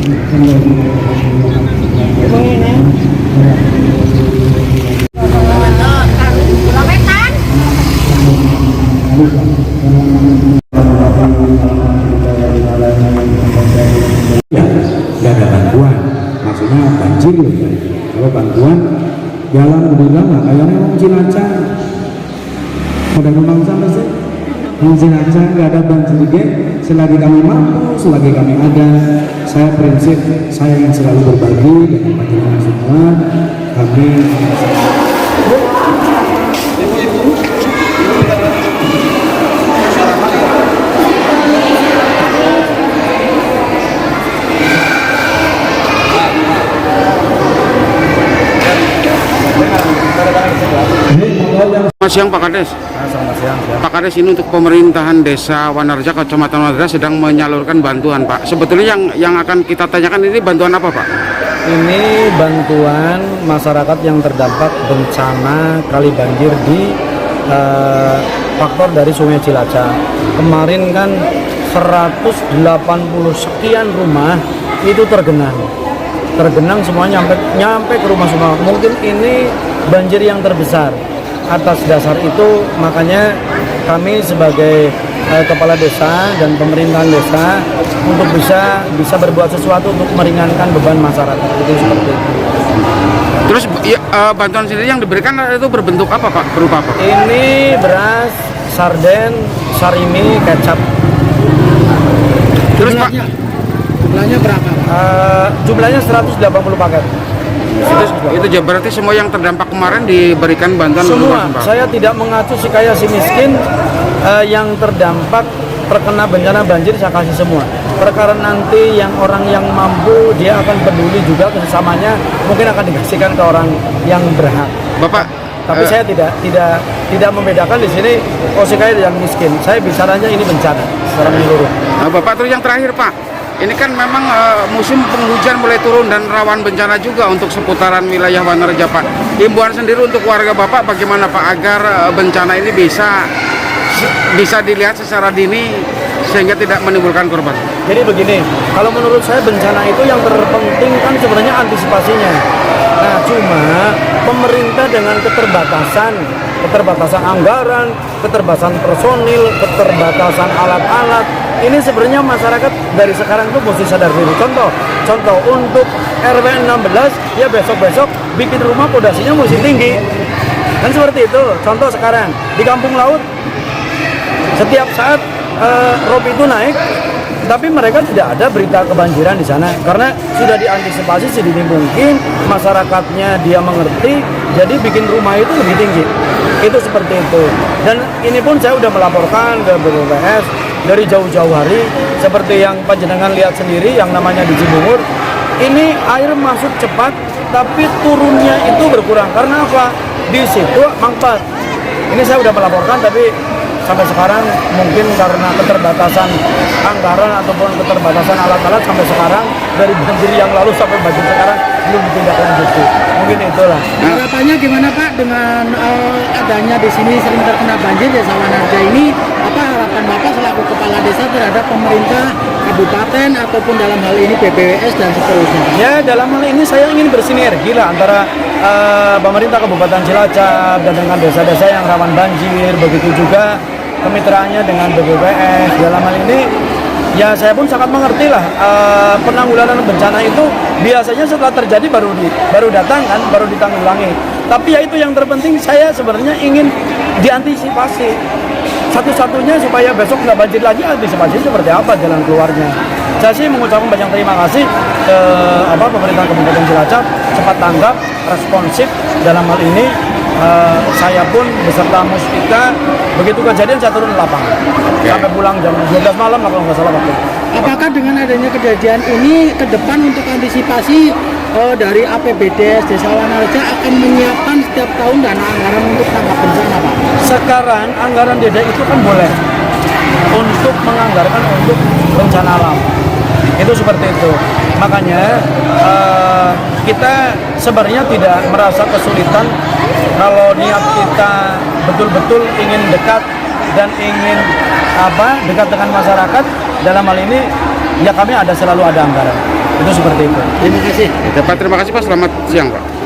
Ya, nggak ada bantuan, maksudnya banjir loh. Kalau bantuan jalan udah lama, kayaknya mau Cilacap, udah memang sama sih. Mau Cilacap nggak ada banjir, selagi kami mampu, selagi kami ada, saya prinsip saya ingin selalu berbagi dengan panjenengan semua. Kami Selamat siang Pak Kades. Selamat siang. Pak Kades, ini untuk pemerintahan Desa Wanarja, Kecamatan Wanarja sedang menyalurkan bantuan Pak. Sebetulnya yang akan kita tanyakan ini bantuan apa Pak? Ini bantuan masyarakat yang terdampak bencana kali banjir di faktor dari Sungai Cilacap. Kemarin kan 180 sekian rumah itu tergenang semuanya nyampe ke rumah semua. Mungkin ini banjir yang terbesar. Atas dasar itu makanya kami sebagai kepala desa dan pemerintahan desa untuk bisa berbuat sesuatu untuk meringankan beban masyarakat itu seperti itu. Terus bantuan sendiri yang diberikan itu berbentuk apa Pak? Berupa apa? Ini beras, sarden, sarimi, kecap. Terus Pak, jumlahnya berapa? Jumlahnya 180 paket. itu berarti semua yang terdampak kemarin diberikan bantuan Semua. berupa Saya tidak mengacu si kaya si miskin, yang terdampak terkena bencana banjir saya kasih semua. Perkara nanti yang orang yang mampu dia akan peduli juga kesesamanya, mungkin akan dikasihkan ke orang yang berhak. Bapak. Tapi saya tidak membedakan di sini si kaya dan miskin. Saya bicaranya ini bencana secara menyeluruh. Bapak, terus yang terakhir Pak. Ini kan memang musim penghujan mulai turun dan rawan bencana juga untuk seputaran wilayah Wanarja Pak. Himbauan sendiri untuk warga Bapak bagaimana Pak agar bencana ini bisa dilihat secara dini sehingga tidak menimbulkan korban. Jadi begini, kalau menurut saya bencana itu yang terpenting kan sebenarnya antisipasinya. Nah, cuma pemerintah dengan keterbatasan anggaran, keterbatasan personil, keterbatasan alat-alat, ini sebenarnya masyarakat dari sekarang tuh mesti sadar diri. Contoh untuk RW 16 ya besok bikin rumah pondasinya mesti tinggi. Kan seperti itu. Contoh sekarang di Kampung Laut setiap saat rob itu naik, tapi mereka tidak ada berita kebanjiran di sana karena sudah diantisipasi sedini mungkin, masyarakatnya dia mengerti, jadi bikin rumah itu lebih tinggi. Itu seperti itu. Dan ini pun saya udah melaporkan ke BPPS dari jauh-jauh hari, seperti yang panjenengan lihat sendiri yang namanya di Cibungur. Ini air masuk cepat, tapi turunnya itu berkurang. Karena apa? Di situ mangpat. Ini saya udah melaporkan, tapi sampai sekarang mungkin karena keterbatasan anggaran ataupun keterbatasan alat-alat sampai sekarang dari banjir yang lalu sampai banjir sekarang belum ditindaklanjuti. Mungkin itulah. Harapannya gimana Pak dengan adanya di sini sering terkena banjir Desa Wanarja ini? Apa harapan Bapak selaku kepala desa terhadap pemerintah kabupaten ataupun dalam hal ini BPWS dan seterusnya? Ya, dalam hal ini saya ingin bersinergi lah antara pemerintah Kabupaten Cilacap dan dengan desa-desa yang rawan banjir, begitu juga kemitraannya dengan BPPS. Dalam hal ini ya saya pun sangat mengerti lah, penanggulangan bencana itu biasanya setelah terjadi baru datang kan, baru ditanggulangi. Tapi ya itu yang terpenting, saya sebenarnya ingin diantisipasi satu-satunya supaya besok nggak banjir lagi. Antisipasi seperti apa jalan keluarnya. Saya sih mengucapkan banyak terima kasih ke pemerintah Kabupaten Cilacap, cepat tanggap, responsif dalam hal ini. Saya pun beserta Muspika begitu kejadian saya turun lapangan sampai pulang jam 12 malam kalau nggak salah waktu. Apakah dengan adanya kejadian ini ke depan untuk antisipasi dari APBD Desa Wanarja akan menyiapkan setiap tahun dana anggaran untuk tanggap bencana Pak? Sekarang anggaran DD itu kan boleh untuk menganggarkan untuk bencana alam. Itu seperti itu. Makanya kita sebenarnya tidak merasa kesulitan kalau niat kita betul-betul ingin dekat dan ingin dekat dengan masyarakat. Dalam hal ini ya kami selalu ada anggaran. Itu seperti itu. Terima kasih. Pak, terima kasih Pak, selamat siang Pak.